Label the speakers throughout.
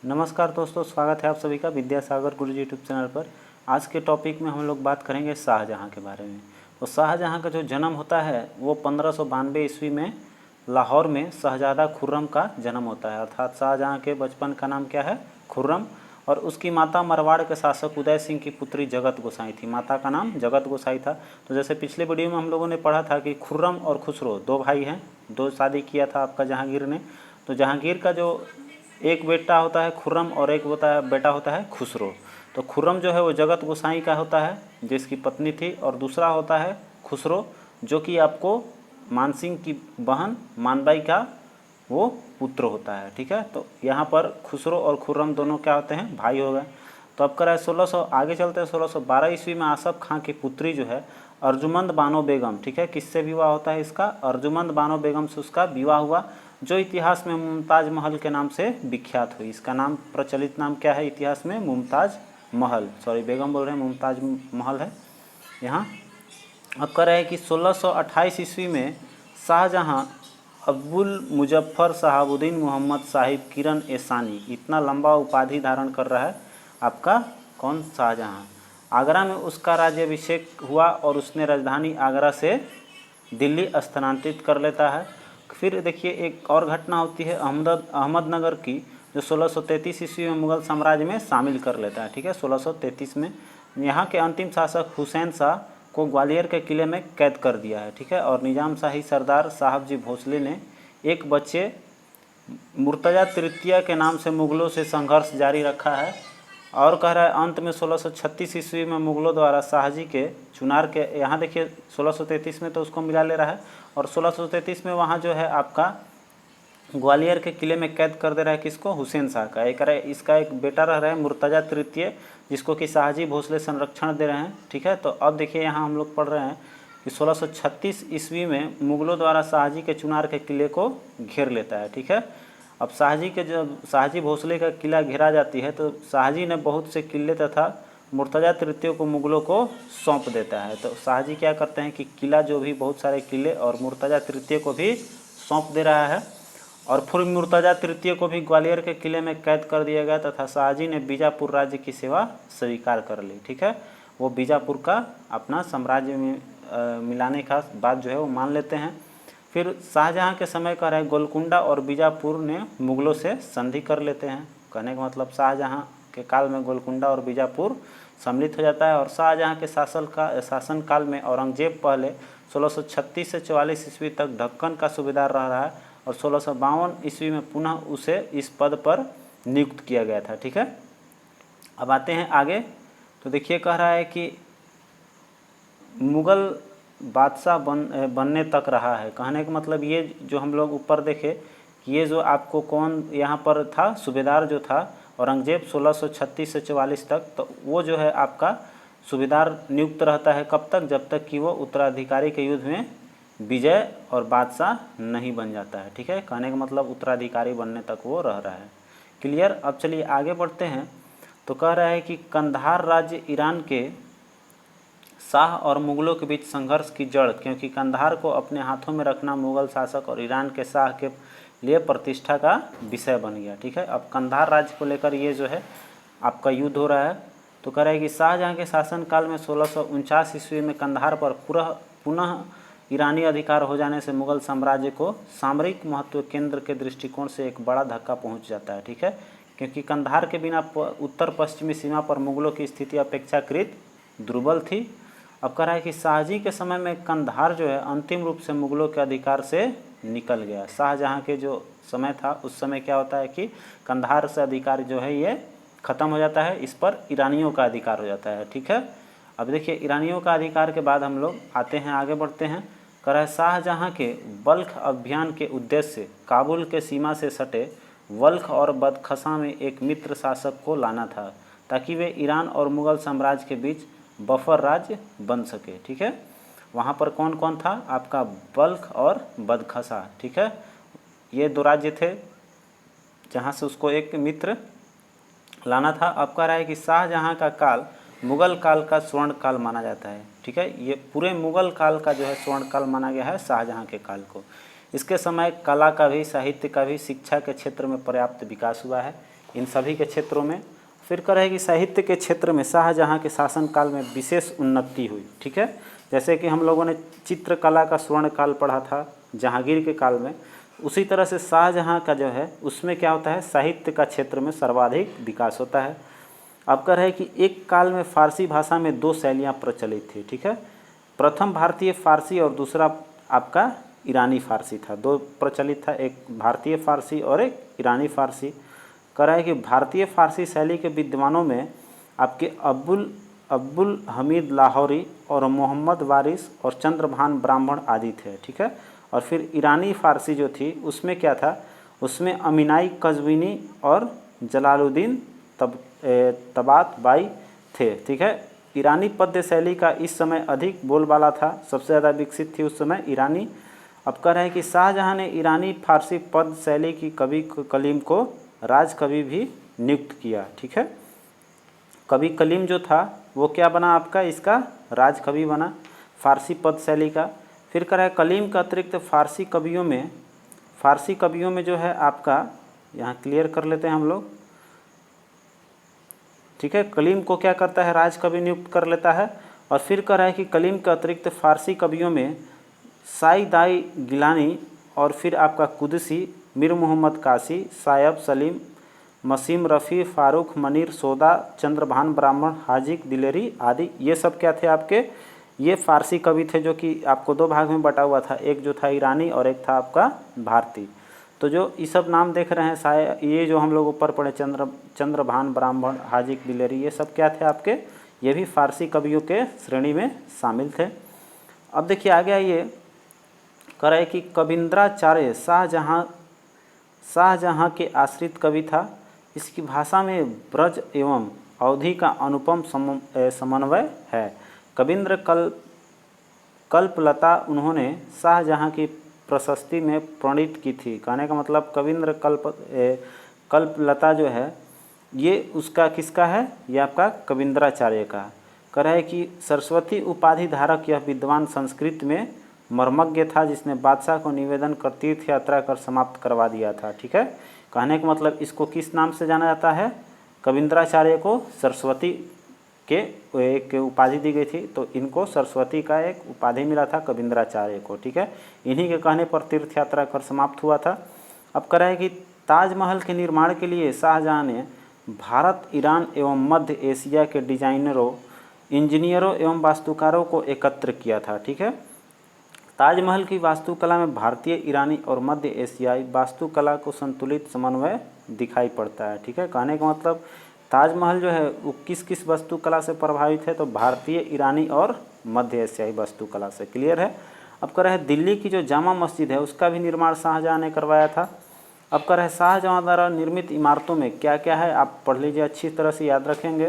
Speaker 1: नमस्कार दोस्तों, स्वागत है आप सभी का विद्यासागर गुरुजी यूट्यूब चैनल पर। आज के टॉपिक में हम लोग बात करेंगे शाहजहाँ के बारे में। तो शाहजहाँ का जो जन्म होता है वो 1592 ईस्वी में लाहौर में शहजादा खुर्रम का जन्म होता है। अर्थात शाहजहाँ के बचपन का नाम क्या है? खुर्रम। और उसकी माता मारवाड़ के शासक उदय सिंह की पुत्री जगत गोसाई थी। माता का नाम जगत गोसाई था। तो जैसे पिछले वीडियो में हम लोगों ने पढ़ा था कि खुर्रम और खुसरो दो भाई हैं, दो शादी किया था आपका जहांगीर ने। तो जहांगीर का जो एक बेटा होता है खुर्रम और एक बेटा होता है खुसरो। तो खुर्रम जो है वो जगत गोसाई का होता है जिसकी पत्नी थी, और दूसरा होता है खुसरो जो कि आपको मानसिंह की बहन मानबाई का वो पुत्र होता है। ठीक है, तो यहाँ पर खुसरो और खुर्रम दोनों क्या होते हैं? भाई हो गए। तो अब करा है 1600 आगे चलते हैं। 1612 ईस्वी में आसफ खां की पुत्री जो है अर्जुमंद बानो बेगम, ठीक है, किससे विवाह होता है इसका? अर्जुमंद बानो बेगम से उसका विवाह हुआ, जो इतिहास में मुमताज महल के नाम से विख्यात हुई। इसका नाम, प्रचलित नाम क्या है इतिहास में? मुमताज महल। सॉरी, बेगम बोल रहे हैं, मुमताज महल है यहाँ। अब कह रहे हैं कि 1628 ईस्वी में शाहजहाँ अब्बुल मुजफ्फर शहाबुद्दीन मोहम्मद साहिब किरण एसानी, इतना लंबा उपाधि धारण कर रहा है आपका कौन? शाहजहाँ। आगरा में उसका राज्याभिषेक हुआ और उसने राजधानी आगरा से दिल्ली स्थानांतरित कर लेता है। फिर देखिए एक और घटना होती है अहमदनगर की, जो 1633 ईस्वी में मुगल साम्राज्य में शामिल कर लेता है। ठीक है, 1633 में यहाँ के अंतिम शासक हुसैन शाह को ग्वालियर के किले में कैद कर दिया है। ठीक है, और निजाम शाही सरदार साहब जी भोसले ने एक बच्चे मुर्तज़ा तृतीय के नाम से मुगलों से संघर्ष जारी रखा है। और कह रहा है अंत में 1636 ईस्वी में मुगलों द्वारा शाहजी के चुनार के, यहाँ देखिए 1633 में तो उसको मिला ले रहा है, और 1633 में वहाँ जो है आपका ग्वालियर के किले में कैद कर दे रहा है किसको? हुसैन शाह का। एक इसका एक बेटा रह रहा है मुर्तज़ा तृतीय, जिसको कि शाहजी भोसले संरक्षण दे रहे हैं। ठीक है, तो अब देखिए यहाँ हम लोग पढ़ रहे हैं कि 1636 ईस्वी में मुगलों द्वारा शाहजी के चुनार के किले को घेर लेता है। ठीक है, अब शाहजी के जब शाहजी भोसले का किला घेरा जाती है तो शाहजी ने बहुत से किले तथा मुर्तज़ा तृतीय को मुगलों को सौंप देता है। तो शाहजी क्या करते हैं कि किला जो भी बहुत सारे किले और मुर्तज़ा तृतीय को भी सौंप दे रहा है, और फिर मुर्तज़ा तृतीय को भी ग्वालियर के किले में कैद कर दिया गया तथा शाहजी ने बीजापुर राज्य की सेवा स्वीकार कर ली। ठीक है, वो बीजापुर का अपना साम्राज्य में मिलाने का बात जो है वो मान लेते हैं। फिर शाहजहाँ के समय का रहे गोलकुंडा और बीजापुर ने मुगलों से संधि कर लेते हैं। कहने का मतलब शाहजहाँ के काल में गोलकुंडा और बीजापुर सम्मिलित हो जाता है। और शाहजहाँ के शासन काल में औरंगजेब पहले 1636 से 44 ईस्वी तक ढक्कन का सूबेदार रह रहा है, और 1652 ईस्वी में पुनः उसे इस पद पर नियुक्त किया गया था। ठीक है, अब आते हैं आगे। तो देखिए कह रहा है कि मुग़ल बादशाह बनने तक रहा है। कहने का मतलब ये जो हम लोग ऊपर देखे कि ये जो आपको कौन यहाँ पर था सूबेदार जो था औरंगजेब 1636 से 44 तक, तो वो जो है आपका सूबेदार नियुक्त रहता है कब तक? जब तक कि वो उत्तराधिकारी के युद्ध में विजय और बादशाह नहीं बन जाता है। ठीक है, कहने का मतलब उत्तराधिकारी बनने तक वो रह रहा है। क्लियर। अब चलिए आगे बढ़ते हैं। तो कह रहा है कि कंधार राज्य ईरान के शाह और मुगलों के बीच संघर्ष की जड़, क्योंकि कंधार को अपने हाथों में रखना मुगल शासक और ईरान के शाह के लिए प्रतिष्ठा का विषय बन गया। ठीक है, अब कंधार राज्य को लेकर ये जो है आपका युद्ध हो रहा है। तो कह रहा है कि शाहजहाँ के शासनकाल में 1649 ईस्वी में कंधार पर पुनः ईरानी अधिकार हो जाने से मुगल साम्राज्य को सामरिक महत्व केंद्र के दृष्टिकोण से एक बड़ा धक्का पहुंच जाता है। ठीक है, क्योंकि कंधार के बिना उत्तर पश्चिमी सीमा पर मुगलों की स्थिति अपेक्षाकृत दुर्बल थी। अब कह रहा है कि शाहजी के समय में कंधार जो है अंतिम रूप से मुगलों के अधिकार से निकल गया। शाहजहाँ के जो समय था उस समय क्या होता है कि कंधार से अधिकार जो है ये ख़त्म हो जाता है, इस पर ईरानियों का अधिकार हो जाता है। ठीक है, अब देखिए ईरानियों का अधिकार के बाद हम लोग आते हैं, आगे बढ़ते हैं। कह रहा है शाहजहाँ के बल्ख अभियान के उद्देश्य से काबुल के सीमा से सटे बल्ख और बदखसा में एक मित्र शासक को लाना था, ताकि वे ईरान और मुग़ल साम्राज्य के बीच बफर राज्य बन सके। ठीक है, वहाँ पर कौन कौन था? आपका बल्ख और बदखसा। ठीक है, ये दो राज्य थे जहाँ से उसको एक मित्र लाना था। अब कह रहा है कि शाहजहाँ का काल मुग़ल काल का स्वर्ण काल माना जाता है। ठीक है, ये पूरे मुग़ल काल का जो है स्वर्ण काल माना गया है शाहजहाँ के काल को। इसके समय कला का भी, साहित्य का भी, शिक्षा के क्षेत्र में पर्याप्त विकास हुआ है। इन सभी के क्षेत्रों में। फिर कह रहे हैं कि साहित्य के क्षेत्र में शाहजहाँ के शासनकाल में विशेष उन्नति हुई। ठीक है, जैसे कि हम लोगों ने चित्रकला का स्वर्ण काल पढ़ा था जहांगीर के काल में, उसी तरह से शाहजहाँ का जो है उसमें क्या होता है, साहित्य का क्षेत्र में सर्वाधिक विकास होता है। अब कह रहे हैं कि एक काल में फारसी भाषा में 2 शैलियाँ प्रचलित थी। ठीक है, प्रथम भारतीय फारसी और दूसरा आपका ईरानी फारसी था, 2 प्रचलित था, एक भारतीय फारसी और एक ईरानी फारसी। कह रहा है कि भारतीय फारसी शैली के विद्वानों में आपके अब्बुल हमीद लाहौरी और मोहम्मद वारिस और चंद्रभान ब्राह्मण आदि थे। ठीक है, और फिर ईरानी फ़ारसी जो थी उसमें क्या था, उसमें अमीनाई कज़विनी और जलालुद्दीन तबात बाई थे। ठीक है, ईरानी पद्य शैली का इस समय अधिक बोलबाला था, सबसे ज़्यादा विकसित थी उस समय ईरानी। अब कह रहे हैं कि शाहजहाँ ने ईरानी फारसी पद्य शैली की कवि कलीम को राज कवि भी नियुक्त किया। ठीक है, कवि कलीम जो था वो क्या बना आपका, इसका राज कवि बना फारसी पद्य शैली का। फिर कह रहा है कलीम का अतिरिक्त फारसी कवियों में जो है आपका, यहाँ क्लियर कर लेते हैं हम लोग। ठीक है, कलीम को क्या करता है, राज कवि नियुक्त कर लेता है। और फिर कह रहा है कि कलीम के अतिरिक्त फारसी कवियों में साईदाई गिलानी और फिर आपका कुदसी, मीर मोहम्मद कासी, सायब सलीम, मसीम रफ़ी, फ़ारूक मनीर सोदा, चंद्रभान ब्राह्मण, हाजिक दिलेरी आदि, ये सब क्या थे आपके, ये फ़ारसी कवि थे जो कि आपको 2 भाग में बटा हुआ था, एक जो था ईरानी और एक था आपका भारतीय। तो जो ये सब नाम देख रहे हैं ये जो हम लोग ऊपर पढ़े चंद्रभान ब्राह्मण, हाजिक दिलेरी, ये सब क्या थे आपके, ये भी फ़ारसी कवियों के श्रेणी में शामिल थे। अब देखिए आगे आइए, कह रहे कि कविंद्राचार्य शाहजहाँ के आश्रित कवि था। इसकी भाषा में ब्रज एवं अवधि का अनुपम समन्वय है। कविंद्र कल्पलता उन्होंने शाहजहाँ की प्रशस्ति में प्रणीत की थी। कहने का मतलब कविंद्र कल्पलता जो है ये उसका किसका है, ये आपका कविंद्राचार्य का। कह रहा है कि सरस्वती उपाधि धारक यह विद्वान संस्कृत में मर्मज्ञ था, जिसने बादशाह को निवेदन कर तीर्थ यात्रा कर समाप्त करवा दिया था। ठीक है, कहने का मतलब इसको किस नाम से जाना जाता है, कविंद्राचार्य को सरस्वती के एक उपाधि दी गई थी, तो इनको सरस्वती का एक उपाधि मिला था कविंद्राचार्य को। ठीक है, इन्हीं के कहने पर तीर्थ यात्रा कर समाप्त हुआ था। अब कह रहा है कि ताजमहल के निर्माण के लिए शाहजहाँ ने भारत, ईरान एवं मध्य एशिया के डिजाइनरों, इंजीनियरों एवं वास्तुकारों को एकत्र किया था। ठीक है, ताजमहल की वास्तुकला में भारतीय, ईरानी और मध्य एशियाई वास्तुकला को संतुलित समन्वय दिखाई पड़ता है। ठीक है, कहने का मतलब ताजमहल जो है वो किस किस वास्तुकला से प्रभावित है, तो भारतीय, ईरानी और मध्य एशियाई वास्तुकला से। क्लियर है। अब कह रहे हैं दिल्ली की जो जामा मस्जिद है उसका भी निर्माण शाहजहाँ ने करवाया था। अब कह रहे हैं शाहजहाँ द्वारा निर्मित इमारतों में क्या क्या है, आप पढ़ लीजिए, अच्छी तरह से याद रखेंगे,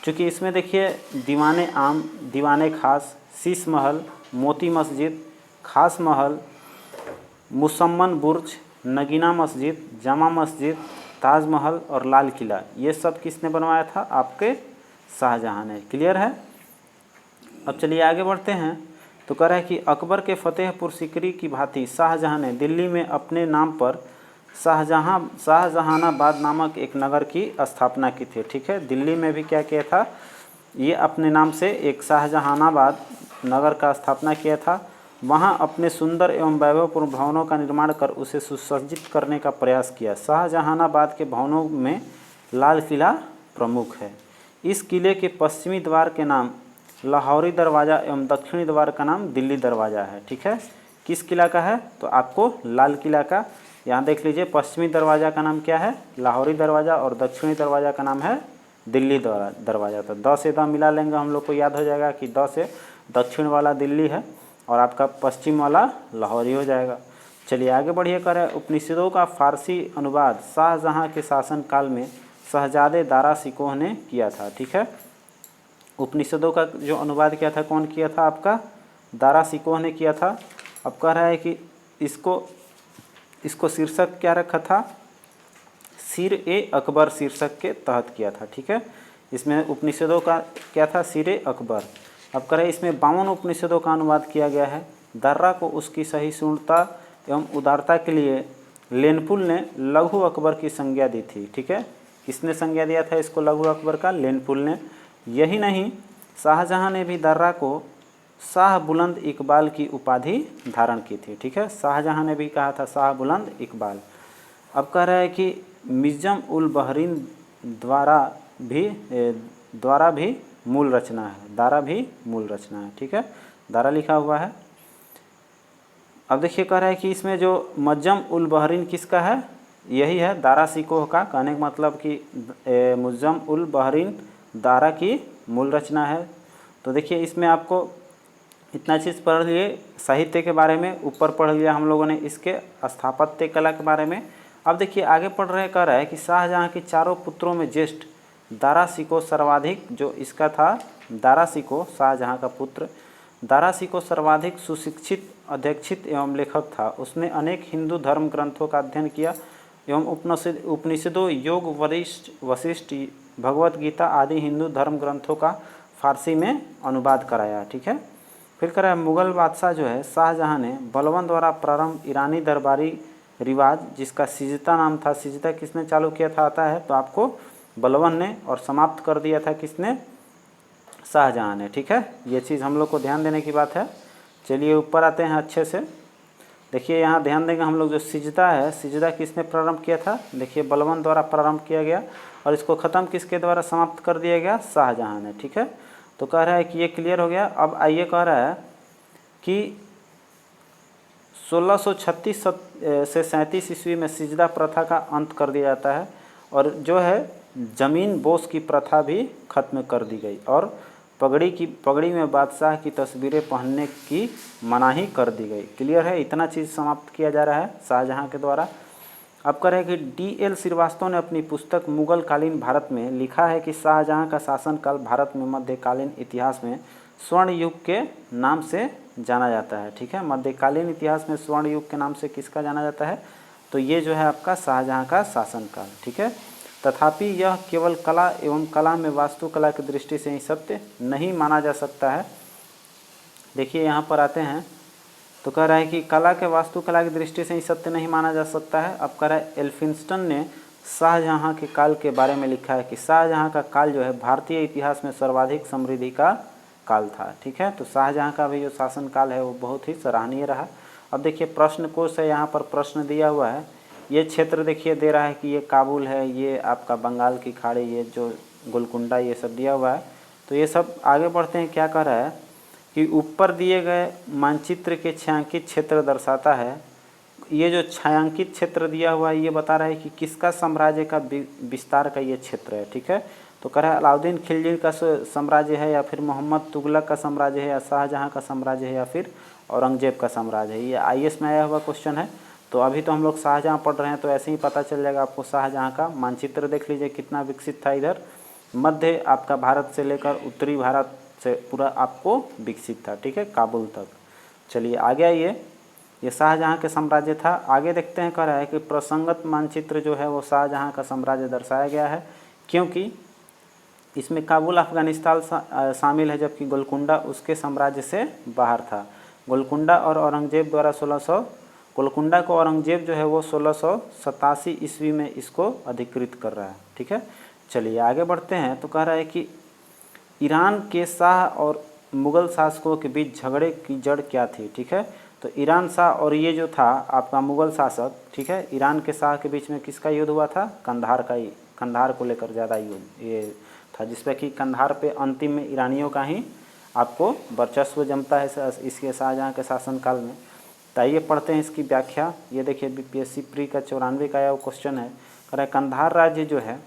Speaker 1: क्योंकि इसमें देखिए दीवाने आम, दीवाने खास, शीश महल, मोती मस्जिद, खास महल, मुसम्मन बुर्ज, नगीना मस्जिद, जामा मस्जिद, ताजमहल और लाल किला, ये सब किसने बनवाया था, आपके शाहजहाँ ने। क्लियर है। अब चलिए आगे बढ़ते हैं। तो कह रहा है कि अकबर के फतेहपुर सीकरी की भांति शाहजहाँ ने दिल्ली में अपने नाम पर शाहजहानाबाद नामक एक नगर की स्थापना की थी। ठीक है, दिल्ली में भी क्या किया था, ये अपने नाम से एक शाहजहानाबाद नगर का स्थापना किया था। वहाँ अपने सुंदर एवं वैभवपूर्ण भवनों का निर्माण कर उसे सुसज्जित करने का प्रयास किया। शाहजहानाबाद के भवनों में लाल किला प्रमुख है। इस किले के पश्चिमी द्वार के नाम लाहौरी दरवाज़ा एवं दक्षिणी द्वार का नाम दिल्ली दरवाज़ा है। ठीक है, किस किला का है, तो आपको लाल किला का। यहाँ देख लीजिए, पश्चिमी दरवाज़ा का नाम क्या है, लाहौरी दरवाज़ा, और दक्षिणी दरवाज़ा का नाम है दिल्ली दरवाज़ा। तो द से द मिला लेंगे, हम लोग को याद हो जाएगा कि द से दक्षिण वाला दिल्ली है और आपका पश्चिम वाला लाहौरी हो जाएगा। चलिए आगे बढ़िए। करें उपनिषदों का फारसी अनुवाद शाहजहाँ के शासनकाल में शहजादे दारा शिकोह ने किया था। ठीक है, उपनिषदों का जो अनुवाद किया था कौन किया था, आपका दारा शिकोह ने किया था। अब कह रहा है कि इसको शीर्षक क्या रखा था, सिर ए अकबर शीर्षक के तहत किया था। ठीक है, इसमें उपनिषदों का क्या था, सिर ए अकबर। अब कह रहे हैं इसमें 52 उपनिषदों का अनुवाद किया गया है। दर्रा को उसकी सहिष्णुता एवं उदारता के लिए लेनपुल ने लघु अकबर की संज्ञा दी थी। ठीक है, किसने संज्ञा दिया था इसको लघु अकबर का? लेनपुल ने। यही नहीं, शाहजहां ने भी दर्रा को शाह बुलंद इकबाल की उपाधि धारण की थी। ठीक है, शाहजहां ने भी कहा था शाह बुलंद इकबाल। अब कह रहा है कि मिज़्ज़म उल बहरीन द्वारा भी मूल रचना है, दारा भी मूल रचना है। ठीक है, दारा लिखा हुआ है। अब देखिए कह रहा है कि इसमें जो मज्जम उल बहरीन किसका है? यही है दारा सिकोह का। कहने का मतलब कि मुज्जम उल बहरीन दारा की मूल रचना है। तो देखिए इसमें आपको इतना चीज़ पढ़ लिए साहित्य के बारे में, ऊपर पढ़ लिया हम लोगों ने इसके स्थापत्य कला के बारे में। अब देखिए आगे पढ़ रहे, कह रहा है कि शाहजहां के चारों पुत्रों में ज्येष्ठ दारा सिकोह सर्वाधिक, जो इसका था दारा सिकोह शाहजहां का पुत्र, दारा सिकोह सर्वाधिक सुशिक्षित, अध्यक्षित एवं लेखक था। उसने अनेक हिंदू धर्म ग्रंथों का अध्ययन किया एवं उपनिषदों, योग, वशिष्ठ, भगवत गीता आदि हिंदू धर्म ग्रंथों का फारसी में अनुवाद कराया। ठीक है, फिर कह रहा है मुग़ल बादशाह जो है शाहजहां ने बलबन द्वारा प्रारंभ ईरानी दरबारी रिवाज जिसका सिजदा नाम था, सिजदा किसने चालू किया था आता है तो आपको बलबन ने, और समाप्त कर दिया था किसने? शाहजहां ने। ठीक है, ये चीज़ हम लोग को ध्यान देने की बात है। चलिए ऊपर आते हैं अच्छे से। देखिए यहाँ ध्यान देंगे हम लोग, जो सिजदा है, सिजदा किसने प्रारंभ किया था? देखिए बलबन द्वारा प्रारंभ किया गया, और इसको ख़त्म किसके द्वारा समाप्त कर दिया गया? शाहजहां ने। ठीक है, तो कह रहा है कि ये क्लियर हो गया। अब आइए कह रहा है कि 1636 से 37 ईस्वी में सिजदा प्रथा का अंत कर दिया जाता है, और जो है ज़मीन बोस की प्रथा भी खत्म कर दी गई, और पगड़ी में बादशाह की तस्वीरें पहनने की मनाही कर दी गई। क्लियर है, इतना चीज़ समाप्त किया जा रहा है शाहजहां के द्वारा। अब कह रहे हैं कि D.L. श्रीवास्तव ने अपनी पुस्तक मुगल कालीन भारत में लिखा है कि शाहजहां का शासनकाल भारत में मध्यकालीन इतिहास में स्वर्ण युग के नाम से जाना जाता है। ठीक है, मध्यकालीन इतिहास में स्वर्ण युग के नाम से किसका जाना जाता है? तो ये जो है आपका शाहजहां का शासनकाल। ठीक है, तथापि यह केवल कला एवं कला में वास्तुकला की दृष्टि से ही सत्य नहीं माना जा सकता है। देखिए यहाँ पर आते हैं तो कह रहा है कि कला के वास्तुकला की दृष्टि से ही सत्य नहीं माना जा सकता है। अब कह रहा है एल्फिंस्टन ने शाहजहां के काल के बारे में लिखा है कि शाहजहां का काल जो है भारतीय इतिहास में सर्वाधिक समृद्धि का काल था। ठीक है, तो शाहजहां का भी जो शासनकाल है वो बहुत ही सराहनीय रहा। अब देखिए प्रश्न कोश है, यहाँ पर प्रश्न दिया हुआ है। ये क्षेत्र देखिए दे रहा है कि ये काबुल है, ये आपका बंगाल की खाड़ी, ये जो गोलकुंडा, ये सब दिया हुआ है। तो ये सब आगे बढ़ते हैं, क्या कह रहा है कि ऊपर दिए गए मानचित्र के छायांकित क्षेत्र दर्शाता है। ये जो छायांकित क्षेत्र दिया हुआ है ये बता रहा है कि किसका साम्राज्य का विस्तार का ये क्षेत्र है। ठीक है, तो कह रहा है अलाउद्दीन खिलजी का साम्राज्य है, या फिर मोहम्मद तुगलक का साम्राज्य है, या शाहजहां का साम्राज्य है, या फिर औरंगजेब का साम्राज्य है। ये IAS में आया हुआ क्वेश्चन है। तो अभी तो हम लोग शाहजहां पढ़ रहे हैं, तो ऐसे ही पता चल जाएगा आपको। शाहजहां का मानचित्र देख लीजिए कितना विकसित था। इधर मध्य आपका भारत से लेकर उत्तरी भारत से पूरा आपको विकसित था। ठीक है, काबुल तक। चलिए आगे आइए, ये शाहजहां के साम्राज्य था। आगे देखते हैं, कह रहा है कि प्रसंगत मानचित्र जो है वो शाहजहां का साम्राज्य दर्शाया गया है, क्योंकि इसमें काबुल अफगानिस्तान शामिल है, जबकि गोलकुंडा उसके साम्राज्य से बाहर था। गोलकुंडा और औरंगजेब द्वारा गोलकुंडा को औरंगजेब जो है वो 1687 ईस्वी में इसको अधिकृत कर रहा है। ठीक है, चलिए आगे बढ़ते हैं। तो कह रहा है कि ईरान के शाह और मुग़ल शासकों के बीच झगड़े की जड़ क्या थी? ठीक है, तो ईरान शाह और ये जो था आपका मुग़ल शासक, ठीक है, ईरान के शाह के बीच में किसका युद्ध हुआ था? कंधार का ही, कंधार को लेकर ज़्यादा युद्ध ये था, जिसपे कि कंधार पे अंतिम में ईरानियों का ही आपको वर्चस्व जमता है इसके शाहजहां के शासनकाल में। तो आइए पढ़ते हैं इसकी व्याख्या। ये देखिए BPSC प्री का 94 का आया वो क्वेश्चन है। कह रहा है कंधार राज्य जो है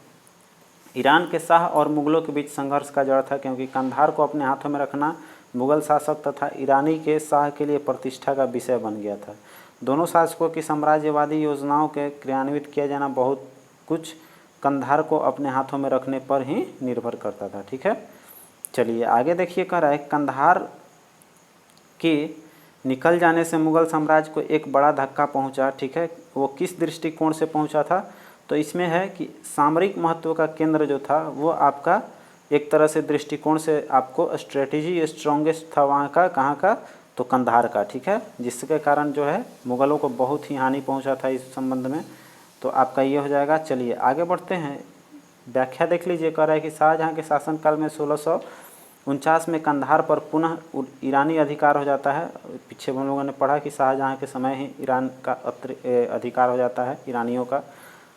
Speaker 1: ईरान के शाह और मुग़लों के बीच संघर्ष का जड़ था, क्योंकि कंधार को अपने हाथों में रखना मुग़ल शासक तथा ईरानी के शाह के लिए प्रतिष्ठा का विषय बन गया था। दोनों शासकों की साम्राज्यवादी योजनाओं के क्रियान्वित किया जाना बहुत कुछ कंधार को अपने हाथों में रखने पर ही निर्भर करता था। ठीक है, चलिए आगे देखिए। कह रहा है कंधार के निकल जाने से मुग़ल साम्राज्य को एक बड़ा धक्का पहुंचा। ठीक है, वो किस दृष्टिकोण से पहुंचा था? तो इसमें है कि सामरिक महत्व का केंद्र जो था वो आपका एक तरह से दृष्टिकोण से आपको स्ट्रेटेजी स्ट्रॉन्गेस्ट था वहाँ का, कहाँ का? तो कंधार का। ठीक है, जिसके कारण जो है मुग़लों को बहुत ही हानि पहुँचा था इस संबंध में। तो आपका ये हो जाएगा। चलिए आगे बढ़ते हैं। व्याख्या देख लीजिए। कह रहा है कि शाहजहाँ के शासनकाल में 1649 में कंधार पर पुनः ईरानी अधिकार हो जाता है। पीछे हम लोगों ने पढ़ा कि शाहजहाँ के समय ही ईरान का अधिकार हो जाता है ईरानियों का।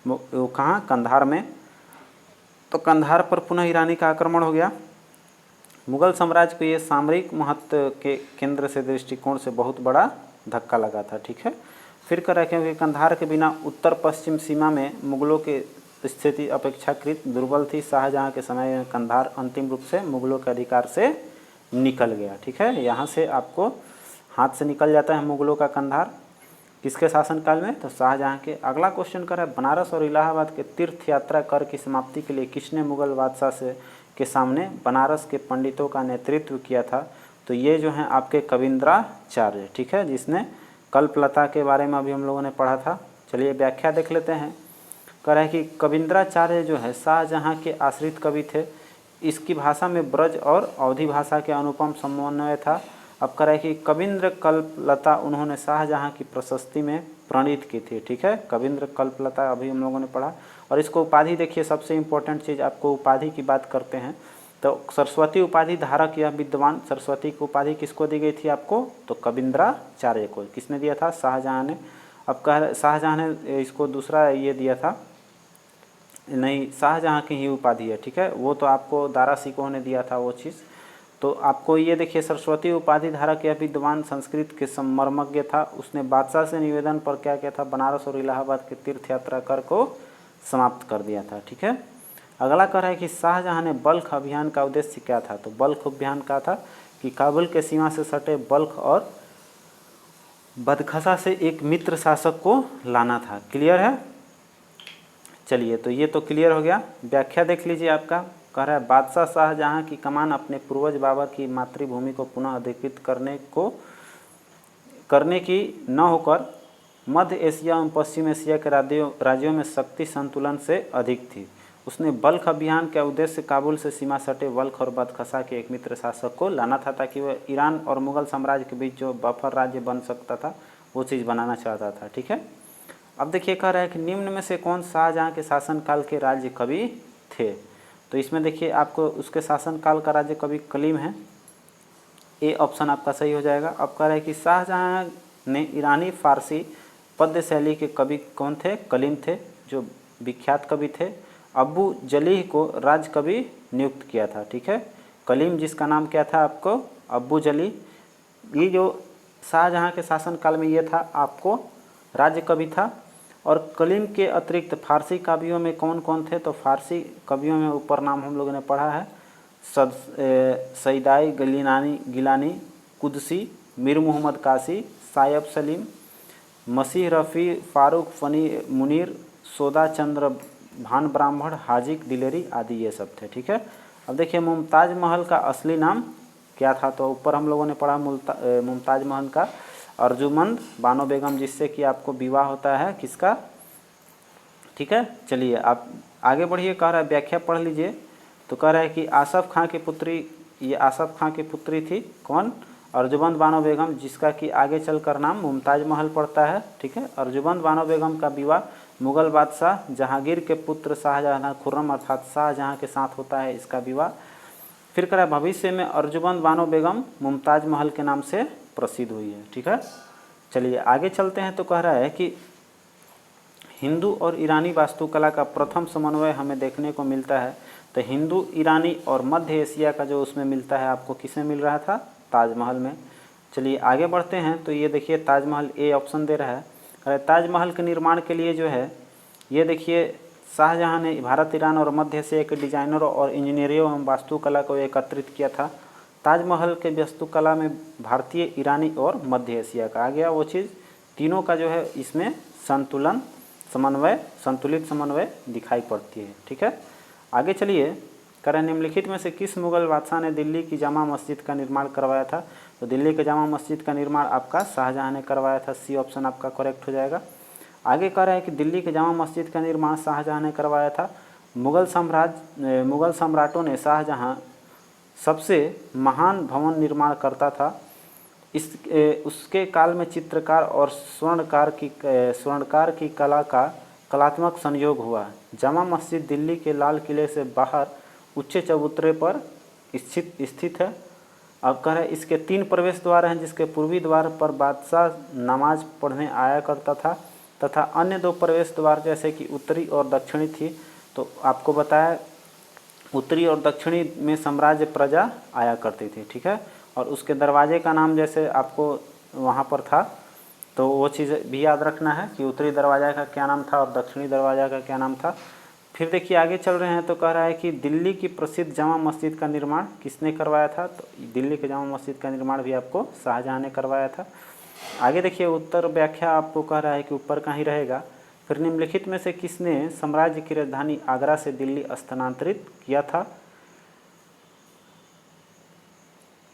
Speaker 1: वो कहाँ, कंधार में। तो कंधार पर पुनः ईरानी का आक्रमण हो गया। मुगल साम्राज्य को ये सामरिक महत्व के केंद्र से दृष्टिकोण से बहुत बड़ा धक्का लगा था। ठीक है। फिर कर रहे क्योंकि कंधार के बिना उत्तर पश्चिम सीमा में मुगलों की स्थिति अपेक्षाकृत दुर्बल थी। शाहजहाँ के समय में कंधार अंतिम रूप से मुगलों के अधिकार से निकल गया। ठीक है, यहाँ से आपको हाथ से निकल जाता है मुगलों का कंधार। किसके शासनकाल में? तो शाहजहाँ के। अगला क्वेश्चन कर रहा है बनारस और इलाहाबाद के तीर्थ यात्रा कर की समाप्ति के लिए किसने मुगल बादशाह से के सामने बनारस के पंडितों का नेतृत्व किया था? तो ये जो हैं आपके कविंद्राचार्य। ठीक है, जिसने कल्पलता के बारे में अभी हम लोगों ने पढ़ा था। चलिए व्याख्या देख लेते हैं। कह रहा है कि कविंद्राचार्य जो है शाहजहाँ के आश्रित कवि थे। इसकी भाषा में ब्रज और अवधी भाषा के अनुपम समन्वय था। अब कह रहा है कि कविंद्र कल्पलता उन्होंने शाहजहाँ की प्रशस्ति में प्रणीत की थी। ठीक है, कविंद्र कल्पलता अभी हम लोगों ने पढ़ा। और इसको उपाधि देखिए, सबसे इम्पोर्टेंट चीज़ आपको उपाधि की बात करते हैं तो सरस्वती उपाधि धारक यह विद्वान। सरस्वती की उपाधि किसको दी गई थी आपको? तो कविंद्राचार्य को। किसने दिया था? शाहजहाँ ने। अब कह शाहजहाँ ने इसको दूसरा ये दिया था, नहीं, शाहजहाँ की ही उपाधि है। ठीक है, वो तो आपको दारा सिकोह ने दिया था वो चीज़। तो आपको ये देखिए, सरस्वती उपाधि धारक यह विद्वान संस्कृत के मर्मज्ञ था। उसने बादशाह से निवेदन पर क्या किया था? बनारस और इलाहाबाद के तीर्थ यात्रा कर को समाप्त कर दिया था। ठीक है, अगला कह रहा है कि शाहजहाँ ने बल्ख अभियान का उद्देश्य क्या था? तो बल्ख अभियान का था कि काबुल के सीमा से सटे बल्ख और बदखसा से एक मित्र शासक को लाना था। क्लियर है? चलिए, तो ये तो क्लियर हो गया। व्याख्या देख लीजिए आपका। कह रहा है बादशाह शाहजहाँ की कमान अपने पूर्वज बाबर की मातृभूमि को पुनः अधिकृत करने की न होकर मध्य एशिया एवं पश्चिम एशिया के राज्यों में शक्ति संतुलन से अधिक थी। उसने बल्ख अभियान के उद्देश्य काबुल से सीमा सटे बल्ख और बदखसा के एक मित्र शासक को लाना था, ताकि वह ईरान और मुगल साम्राज्य के बीच जो बफर राज्य बन सकता था वो चीज़ बनाना चाहता था। ठीक है, अब देखिए कह रहा है कि निम्न में से कौन शाहजहाँ के शासनकाल के राज्य कवि थे? तो इसमें देखिए आपको उसके शासनकाल का राज्य कवि कलीम है। ए ऑप्शन आपका सही हो जाएगा। अब कह रहा है कि शाहजहाँ ने ईरानी फारसी पद्य शैली के कवि कौन थे? कलीम थे, जो विख्यात कवि थे। अबू जलीह को राज कवि नियुक्त किया था। ठीक है, कलीम जिसका नाम क्या था आपको? अबू जलीह। ये जो शाहजहाँ के शासनकाल में ये था आपको राज्य कवि था। और कलीम के अतिरिक्त फारसी कवियों में कौन कौन थे? तो फारसी कवियों में ऊपर नाम हम लोगों ने पढ़ा है, सईदाई गिलानी, कुदसी, मीर मोहम्मद कासी, सायब सलीम, मसीह रफ़ी, फारूक फनी मुनीर, सोदा चंद्र भान ब्राह्मण, हाजिक दिलेरी आदि ये सब थे। ठीक है, अब देखिए मुमताज़ महल का असली नाम क्या था? तो ऊपर हम लोगों ने पढ़ा मुमताज़ महल का अर्जुमंद बानो बेगम, जिससे कि आपको विवाह होता है किसका? ठीक है, चलिए आप आगे बढ़िए। कह रहा है व्याख्या पढ़ लीजिए। तो कह रहा है कि आसफ़ खां की पुत्री, ये आसफ़ खां की पुत्री थी कौन? अर्जुमंद बानो बेगम, जिसका कि आगे चलकर नाम मुमताज़ महल पड़ता है। ठीक है, अर्जुमंद बानो बेगम का विवाह मुगल बादशाह जहांगीर के पुत्र शाहजहाँ खुर्रम अर्थात शाहजहाँ के साथ होता है इसका विवाह। फिर कह रहा है भविष्य में अर्जुमंद बानो बेगम मुमताज़ महल के नाम से प्रसिद्ध हुई है। ठीक है, चलिए आगे चलते हैं। तो कह रहा है कि हिंदू और ईरानी वास्तुकला का प्रथम समन्वय हमें देखने को मिलता है। तो हिंदू, ईरानी और मध्य एशिया का जो उसमें मिलता है आपको किसमें मिल रहा था? ताजमहल में। चलिए आगे बढ़ते हैं। तो ये देखिए ताजमहल, ए ऑप्शन दे रहा है। ताजमहल के निर्माण के लिए जो है ये देखिए शाहजहाँ ने भारत, ईरान और मध्य एशिया के डिजाइनरों और इंजीनियरों एवं वास्तुकला को एकत्रित किया था। ताजमहल के वास्तुकला में भारतीय, ईरानी और मध्य एशिया का आ गया वो चीज़। तीनों का जो है इसमें संतुलित समन्वय दिखाई पड़ती है। ठीक है, आगे चलिए। कह निम्नलिखित में से किस मुगल बादशाह ने दिल्ली की जामा मस्जिद का निर्माण करवाया था? तो दिल्ली के जामा मस्जिद का निर्माण आपका शाहजहाँ ने करवाया था। सी ऑप्शन आपका करेक्ट हो जाएगा। आगे कह रहा है कि दिल्ली के जामा मस्जिद का निर्माण शाहजहाँ ने करवाया था। मुगल सम्राटों ने शाहजहाँ सबसे महान भवन निर्माण करता था। उसके काल में चित्रकार और स्वर्णकार की कला का कलात्मक संयोग हुआ। जामा मस्जिद दिल्ली के लाल किले से बाहर उच्च चबूतरे पर स्थित है। अब कह रहे इसके 3 प्रवेश द्वार हैं, जिसके पूर्वी द्वार पर बादशाह नमाज पढ़ने आया करता था तथा अन्य 2 प्रवेश द्वार जैसे कि उत्तरी और दक्षिणी थी। तो आपको बताया उत्तरी और दक्षिणी में साम्राज्य प्रजा आया करती थी, ठीक है। और उसके दरवाजे का नाम जैसे आपको वहाँ पर था, तो वो चीज़ भी याद रखना है कि उत्तरी दरवाज़ा का क्या नाम था और दक्षिणी दरवाज़ा का क्या नाम था। फिर देखिए आगे चल रहे हैं तो कह रहा है कि दिल्ली की प्रसिद्ध जामा मस्जिद का निर्माण किसने करवाया था। तो दिल्ली के जामा मस्जिद का निर्माण भी आपको शाहजहाँ ने करवाया था। आगे देखिए उत्तर व्याख्या आपको कह रहा है कि ऊपर का ही रहेगा। फिर निम्नलिखित में से किसने साम्राज्य की राजधानी आगरा से दिल्ली स्थानांतरित किया था।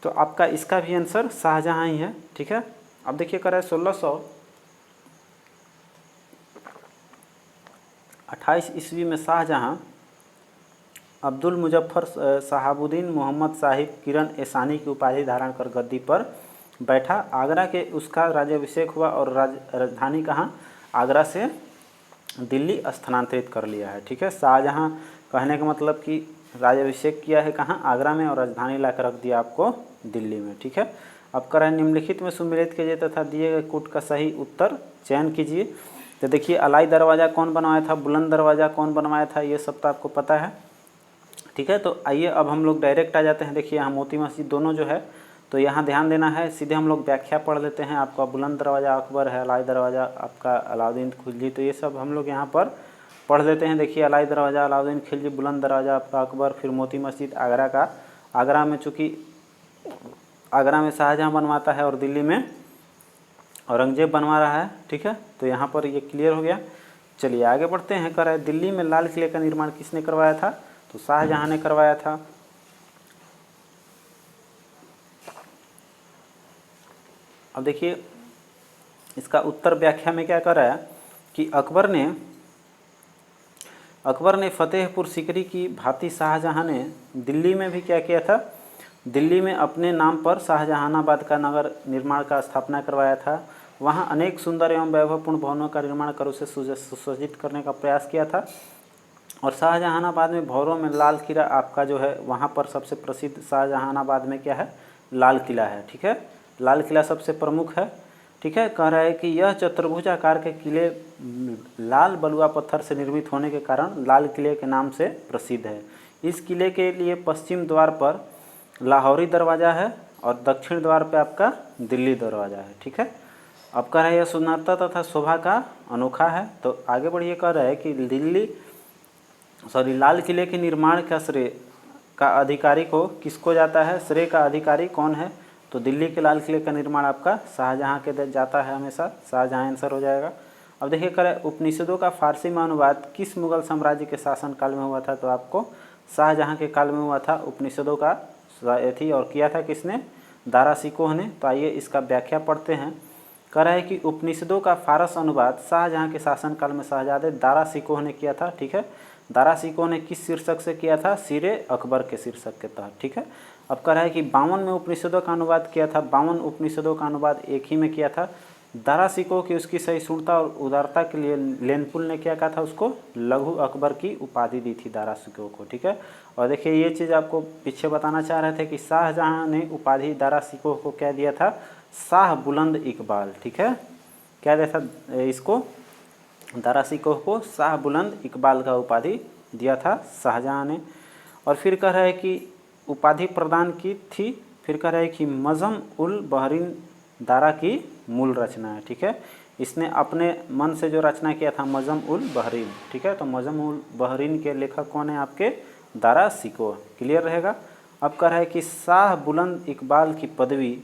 Speaker 1: तो आपका इसका भी आंसर शाहजहाँ ही है, ठीक है। अब देखिए कह रहा है 1628 ईस्वी में शाहजहाँ अब्दुल मुजफ्फर शहाबुद्दीन मोहम्मद साहिब किरण एसानी की उपाधि धारण कर गद्दी पर बैठा। आगरा के उसका राज्याभिषेक हुआ और राजधानी कहाँ, आगरा से दिल्ली स्थानांतरित कर लिया है, ठीक है। शाहजहाँ कहने का मतलब कि राज्याभिषेक किया है कहाँ, आगरा में, और राजधानी लाकर रख दिया आपको दिल्ली में, ठीक है। अब कह रहे हैं निम्नलिखित में सुमेलित कीजिए तथा दिए गए कूट का सही उत्तर चयन कीजिए। तो देखिए अलाई दरवाज़ा कौन बनवाया था, बुलंद दरवाज़ा कौन बनवाया था, ये सब तो आपको पता है, ठीक है। तो आइए अब हम लोग डायरेक्ट आ जाते हैं। देखिए यहाँ मोती मस्जिद दोनों जो है, तो यहाँ ध्यान देना है, सीधे हम लोग व्याख्या पढ़ लेते हैं। आपका बुलंद दरवाज़ा अकबर है, अलाई दरवाज़ा आपका अलाउद्दीन खिलजी, तो ये सब हम लोग यहाँ पर पढ़ लेते हैं। देखिए अलाई दरवाज़ा अलाउद्दीन खिलजी, बुलंद दरवाज़ा आपका अकबर, फिर मोती मस्जिद आगरा का, आगरा में चूँकि आगरा में शाहजहाँ बनवाता है और दिल्ली में औरंगजेब बनवा रहा है, ठीक है। तो यहाँ पर ये क्लियर हो गया। चलिए आगे बढ़ते हैं। कह रहा है दिल्ली में लाल किले का निर्माण किसने करवाया था। तो शाहजहाँ ने करवाया था। अब देखिए इसका उत्तर व्याख्या में क्या कर रहा है कि अकबर ने फतेहपुर सीकरी की भांति शाहजहाँ ने दिल्ली में भी क्या किया था, दिल्ली में अपने नाम पर शाहजहानाबाद का नगर निर्माण का स्थापना करवाया था। वहाँ अनेक सुंदर एवं वैभवपूर्ण भवनों का निर्माण कर उसे सुसज्जित करने का प्रयास किया था। और शाहजहानाबाद में भवनों में लाल किला आपका जो है, वहाँ पर सबसे प्रसिद्ध शाहजहानाबाद में क्या है, लाल किला है, ठीक है। लाल किला सबसे प्रमुख है, ठीक है। कह रहा है कि यह चतुर्भुजाकार के किले लाल बलुआ पत्थर से निर्मित होने के कारण लाल किले के नाम से प्रसिद्ध है। इस किले के लिए पश्चिम द्वार पर लाहौरी दरवाज़ा है और दक्षिण द्वार पे आपका दिल्ली दरवाज़ा है, ठीक है। अब कह रहा है यह सुंदरता तथा शोभा का अनोखा है। तो आगे बढ़िए कह रहा है कि लाल किले के निर्माण का श्रेय का अधिकारी को किसको जाता है, श्रेय का अधिकारी कौन है। तो दिल्ली के लाल किले का निर्माण आपका शाहजहाँ के जाता है, हमेशा शाहजहाँ आंसर हो जाएगा। अब देखिए कह रहा है उपनिषदों का फारसी में अनुवाद किस मुगल साम्राज्य के शासन काल में हुआ था। तो आपको शाहजहाँ के काल में हुआ था उपनिषदों का थी, और किया था किसने, दारा शिकोह ने। तो आइए इसका व्याख्या पढ़ते हैं। कह रहा है कि उपनिषदों का फारस अनुवाद शाहजहाँ के शासनकाल में शहजादे दारा शिकोह ने किया था, ठीक है। दारा शिकोह ने किस शीर्षक से किया था, सिरे अकबर के शीर्षक के तहत, ठीक है। अब कह रहा है कि 52 में उपनिषदों का अनुवाद किया था, 52 उपनिषदों का अनुवाद एक ही में किया था। दारा शिकोह की उसकी सहिष्णुता और उदारता के लिए लेनपुल ने क्या कहा था, उसको लघु अकबर की उपाधि दी थी दारा शिकोह को, ठीक है। और देखिए ये चीज़ आपको पीछे बताना चाह रहे थे कि शाहजहाँ ने उपाधि दारा शिकोह को क्या दिया था, शाह बुलंद इकबाल, ठीक है। क्या दिया था इसको, दारा शिकोह को शाह बुलंद इकबाल का उपाधि दिया था शाहजहाँ ने। और फिर कह रहा है कि उपाधि प्रदान की थी। फिर कह रहा है कि मजम उल बहरीन दारा की मूल रचना है, ठीक है। इसने अपने मन से जो रचना किया था मजम उल बहरीन, ठीक है। तो मजम उल बहरीन के लेखक कौन है आपके, दारा शिकोह, क्लियर रहेगा। अब कह रहा है कि शाह बुलंद इकबाल की पदवी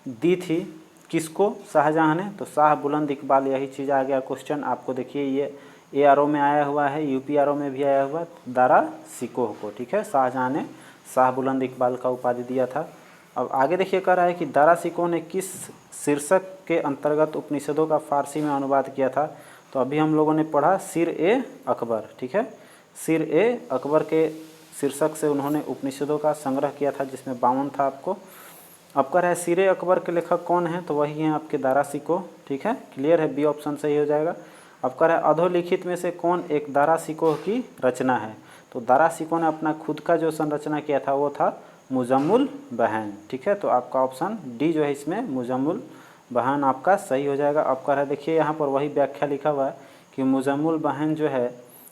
Speaker 1: दी थी किसको, शाहजहाँ ने। तो शाह बुलंद इकबाल, यही चीज़ आ गया क्वेश्चन आपको। देखिए ये ARO में आया हुआ है, UPRO में भी आया हुआ, दारा शिकोह को, ठीक है। शाहजहाँ ने शाह बुलंद इकबाल का उपाधि दिया था। अब आगे देखिए कह रहा है कि दारा शिकोह ने किस शीर्षक के अंतर्गत उपनिषदों का फारसी में अनुवाद किया था। तो अभी हम लोगों ने पढ़ा सिर अकबर, ठीक है। सिर अकबर के शीर्षक से उन्होंने उपनिषदों का संग्रह किया था, जिसमें 52 था आपको। अब कह रहा है सिर अकबर के लेखक कौन है, तो वही हैं आपके दारा शिकोह, ठीक है। क्लियर है, बी ऑप्शन सही हो जाएगा। अब कह रहा है अधोलिखित में से कौन एक दारा शिकोह की रचना है। तो दारा शिकोह ने अपना खुद का जो संरचना किया था वो था मुजम्मुल बहन। ठीक है, तो आपका ऑप्शन डी जो है इसमें मुजम्मुल बहन आपका सही हो जाएगा। अब कह रहा है देखिए यहाँ पर वही व्याख्या लिखा हुआ है कि मुजम्मुल बहन जो है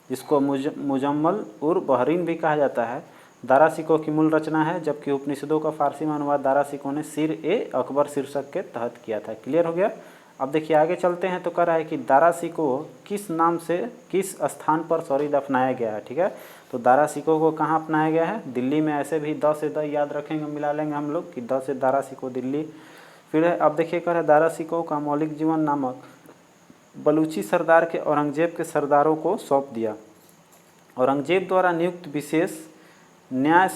Speaker 1: जिसको मुजम्मल उर बहरीन भी कहा जाता है, दारा शिकोह की मूल रचना है, जबकि उपनिषदों का फारसी में अनुवाद दारा शिकोह ने सिर ए अकबर शीर्षक के तहत किया था। क्लियर हो गया। अब देखिए आगे चलते हैं तो कह रहा है कि दारा शिकोह किस नाम से किस स्थान पर दफनाया गया है। ठीक है, तो दारा शिकोह को कहाँ अपनाया गया है, दिल्ली में। ऐसे भी द से द याद रखेंगे, मिला लेंगे हम लोग कि द से दारा शिकोह दिल्ली। फिर है अब देखिए कह रहा है दारा शिकोह का मौलिक जीवन नामक बलूची सरदार के औरंगजेब के सरदारों को सौंप दिया। औरंगजेब द्वारा नियुक्त विशेष न्याय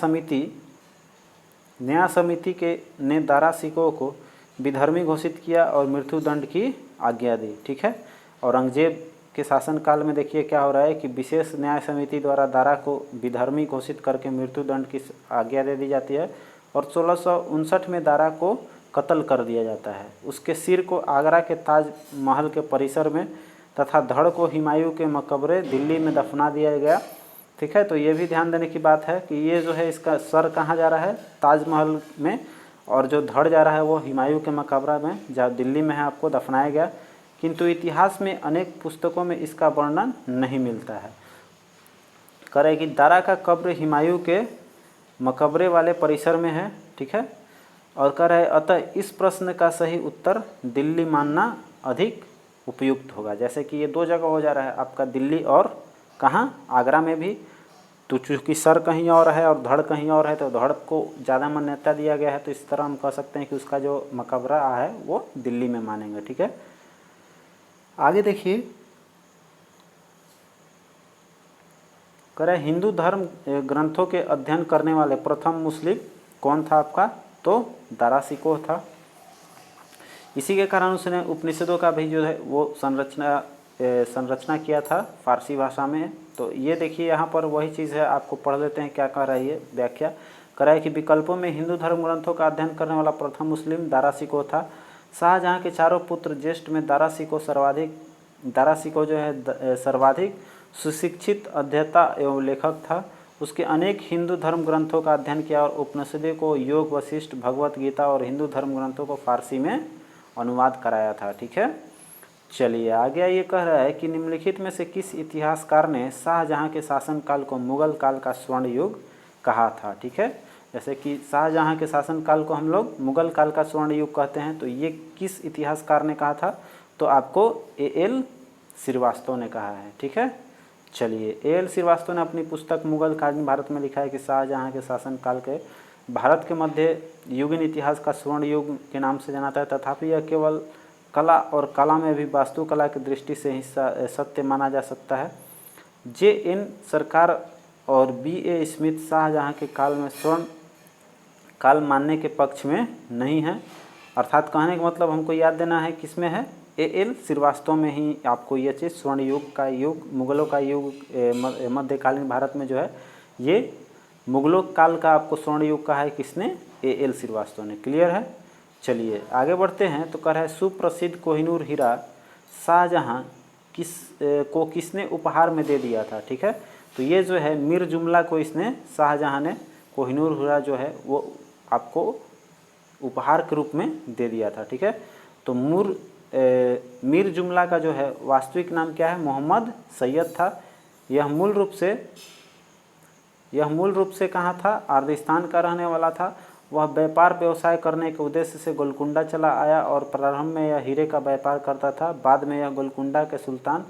Speaker 1: समिति के ने दारा शिकोह को विधर्मी घोषित किया और मृत्युदंड की आज्ञा दी। ठीक है, औरंगजेब के शासनकाल में देखिए क्या हो रहा है कि विशेष न्याय समिति द्वारा दारा को विधर्मी घोषित करके मृत्युदंड की आज्ञा दे दी जाती है और 1659 में दारा को कत्ल कर दिया जाता है। उसके सिर को आगरा के ताज महल के परिसर में तथा धड़ को हुमायूं के मकबरे दिल्ली में दफना दिया गया। ठीक है, तो ये भी ध्यान देने की बात है कि ये जो है इसका सर कहाँ जा रहा है, ताजमहल में, और जो धड़ जा रहा है वो हुमायूं के मकबरा में जहाँ दिल्ली में है आपको दफनाया गया। किंतु इतिहास में अनेक पुस्तकों में इसका वर्णन नहीं मिलता है। कह कि दारा का कब्र हुमायूं के मकबरे वाले परिसर में है। ठीक है, और कह रहे अतः इस प्रश्न का सही उत्तर दिल्ली मानना अधिक उपयुक्त होगा। जैसे कि ये दो जगह हो जा रहा है आपका, दिल्ली और कहाँ, आगरा में भी। तो चूँकि सर कहीं और है और धड़ कहीं और है तो धड़ को ज़्यादा मान्यता दिया गया है, तो इस तरह हम कह सकते हैं कि उसका जो मकबरा है वो दिल्ली में मानेंगे। ठीक है, आगे देखिए कह रहे हिंदू धर्म ग्रंथों के अध्ययन करने वाले प्रथम मुस्लिम कौन था आपका, तो दारा शिकोह था। इसी के कारण उसने उपनिषदों का भी जो है वो संरचना किया था फारसी भाषा में। तो ये देखिए यहाँ पर वही चीज़ है, आपको पढ़ लेते हैं क्या कह रही है व्याख्या। कह रहा है कि विकल्पों में हिंदू धर्म ग्रंथों का अध्ययन करने वाला प्रथम मुस्लिम दारा शिकोह था। शाहजहाँ के चारों पुत्र ज्येष्ठ में दारा शिकोह जो है सर्वाधिक सुशिक्षित अध्येता एवं लेखक था। उसके अनेक हिंदू धर्म ग्रंथों का अध्ययन किया और उपनिषदों को, योग, वशिष्ठ, भगवत गीता और हिंदू धर्म ग्रंथों को फारसी में अनुवाद कराया था। ठीक है, चलिए आगे ये कह रहा है कि निम्नलिखित में से किस इतिहासकार ने शाहजहाँ के शासनकाल को मुगल काल का स्वर्ण युग कहा था। ठीक है, जैसे कि शाहजहाँ के शासनकाल को हम लोग मुगल काल का स्वर्ण युग कहते हैं, तो ये किस इतिहासकार ने कहा था, तो आपको A.L. श्रीवास्तव ने कहा है। ठीक है, चलिए A.L. श्रीवास्तव ने अपनी पुस्तक मुगल कालीन भारत में लिखा है कि शाहजहाँ के शासनकाल के भारत के मध्य युगीन इतिहास का स्वर्ण युग के नाम से जाना था। तथापि यह केवल कला और कला में भी वास्तुकला की दृष्टि से ही सत्य माना जा सकता है। J.N. सरकार और B.A. स्मिथ शाहजहाँ के काल में स्वर्ण काल मानने के पक्ष में नहीं है। अर्थात कहने का मतलब हमको याद देना है किस में है, A.L. श्रीवास्तव में ही आपको ये चीज़ स्वर्ण युग का युग, मुगलों का युग, मध्यकालीन भारत में जो है ये मुगलों काल का आपको स्वर्ण युग कहा है किसने, A.L. श्रीवास्तव ने। क्लियर है, चलिए आगे बढ़ते हैं। तो कह रहा है सुप्रसिद्ध कोहिनूर हीरा शाहजहाँ को किसने उपहार में दे दिया था। ठीक है, तो ये जो है मीर जुमला को इसने शाहजहाँ ने कोहिनूर हीरा जो है वो आपको उपहार के रूप में दे दिया था। ठीक है, तो मीर जुमला का जो है वास्तविक नाम क्या है, मोहम्मद सैयद था। यह मूल रूप से कहाँ था, आर्दिस्तान का रहने वाला था। वह व्यापार व्यवसाय करने के उद्देश्य से गोलकुंडा चला आया और प्रारंभ में यह हीरे का व्यापार करता था। बाद में यह गोलकुंडा के सुल्तान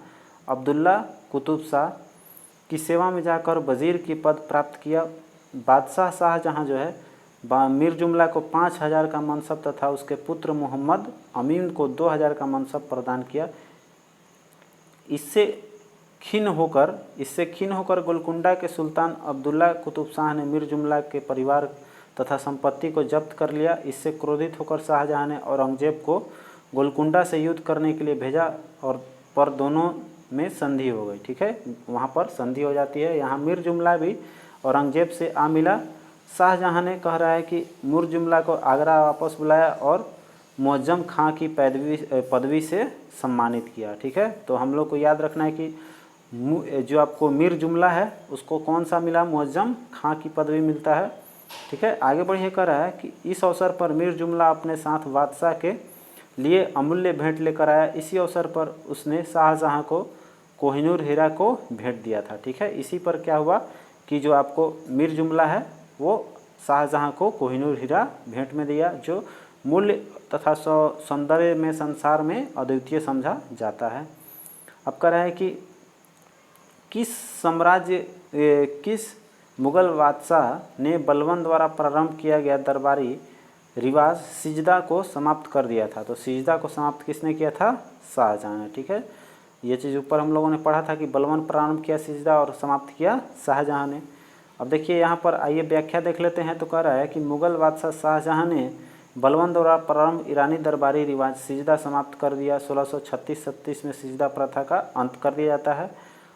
Speaker 1: अब्दुल्ला कुतुब शाह की सेवा में जाकर वजीर की पद प्राप्त किया। बादशाह शाहजहाँ जो है मीर जुमला को 5000 का मनसब तथा उसके पुत्र मोहम्मद अमीन को 2000 का मनसब प्रदान किया। इससे खिन्न होकर गोलकुंडा के सुल्तान अब्दुल्ला कुतुब शाह ने मीर जुमला के परिवार तथा संपत्ति को जब्त कर लिया। इससे क्रोधित होकर शाहजहाँ ने औरंगजेब को गोलकुंडा से युद्ध करने के लिए भेजा और पर दोनों में संधि हो गई। ठीक है, वहाँ पर संधि हो जाती है। यहाँ मीर जुमला भी औरंगजेब से आ मिला। शाहजहाँ ने कह रहा है कि मीर जुमला को आगरा वापस बुलाया और मुअज्जम खां की पदवी से सम्मानित किया। ठीक है, तो हम लोग को याद रखना है कि जो आपको मीर जुमला है उसको कौन सा मिला, मुअज्जम खां की पदवी मिलता है। ठीक है, आगे बढ़िए कह रहा है कि इस अवसर पर मीर जुमला अपने साथ बादशाह के लिए अमूल्य भेंट लेकर आया। इसी अवसर पर उसने शाहजहाँ को कोहिनूर हीरा को भेंट दिया था। ठीक है, इसी पर क्या हुआ कि जो आपको मीर जुमला है वो शाहजहाँ को कोहिनूर हीरा भेंट में दिया, जो मूल्य तथा सौंदर्य में संसार में अद्वितीय समझा जाता है। अब कह रहा है कि किस मुग़ल बादशाह ने बलबन द्वारा प्रारंभ किया गया दरबारी रिवाज सिजदा को समाप्त कर दिया था। तो सिजदा को समाप्त किसने किया था, शाहजहाँ ने। ठीक है, ये चीज़ ऊपर हम लोगों ने पढ़ा था कि बलबन प्रारंभ किया सिजदा और समाप्त किया शाहजहाँ ने। अब देखिए यहाँ पर आइए व्याख्या देख लेते हैं। तो कह रहा है कि मुग़ल बादशाह शाहजहाँ ने बलबन द्वारा प्रारंभ ईरानी दरबारी रिवाज सिजदा समाप्त कर दिया। 1636-37 में सिजदा प्रथा का अंत कर दिया जाता है।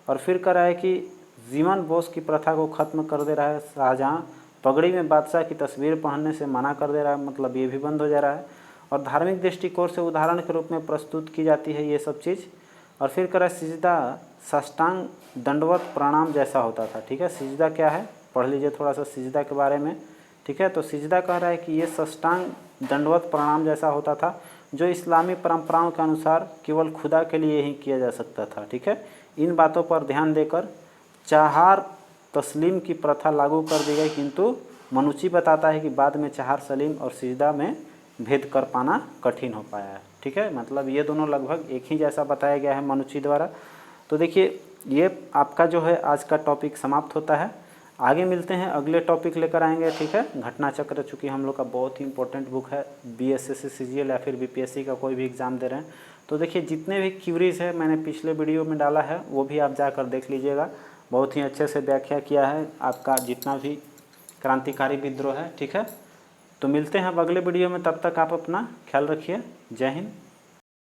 Speaker 1: और फिर कह रहा है कि जीवन बोस की प्रथा को ख़त्म कर दे रहा है शाहजहाँ। पगड़ी में बादशाह की तस्वीर पहनने से मना कर दे रहा है, मतलब ये भी बंद हो जा रहा है। और धार्मिक दृष्टिकोण से उदाहरण के रूप में प्रस्तुत की जाती है ये सब चीज़। और फिर कह रहा है सिजदा साष्टांग दंडवत प्रणाम जैसा होता था। ठीक है, सिजदा क्या है, पढ़ लीजिए थोड़ा सा सिजदा के बारे में। ठीक है, तो सिजदा कह रहा है कि ये साष्टांग दंडवत प्रणाम जैसा होता था, जो इस्लामी परंपराओं के अनुसार केवल खुदा के लिए ही किया जा सकता था। ठीक है, इन बातों पर ध्यान देकर चाहार तस्लीम की प्रथा लागू कर दी गई, किंतु मनुची बताता है कि बाद में चाहार सलीम और सिजदा में भेद कर पाना कठिन हो पाया है। ठीक है, मतलब ये दोनों लगभग एक ही जैसा बताया गया है मनुची द्वारा। तो देखिए ये आपका जो है आज का टॉपिक समाप्त होता है। आगे मिलते हैं, अगले टॉपिक लेकर आएंगे। ठीक है, घटना चक्र चूँकि हम लोग का बहुत ही इंपॉर्टेंट बुक है, BSSC CGL या फिर BPSC का कोई भी एग्ज़ाम दे रहे हैं तो देखिए जितने भी क्यूरीज है मैंने पिछले वीडियो में डाला है वो भी आप जाकर देख लीजिएगा। बहुत ही अच्छे से व्याख्या किया है आपका जितना भी क्रांतिकारी विद्रोह है। ठीक है, तो मिलते हैं अब अगले वीडियो में, तब तक आप अपना ख्याल रखिए। जय हिंद।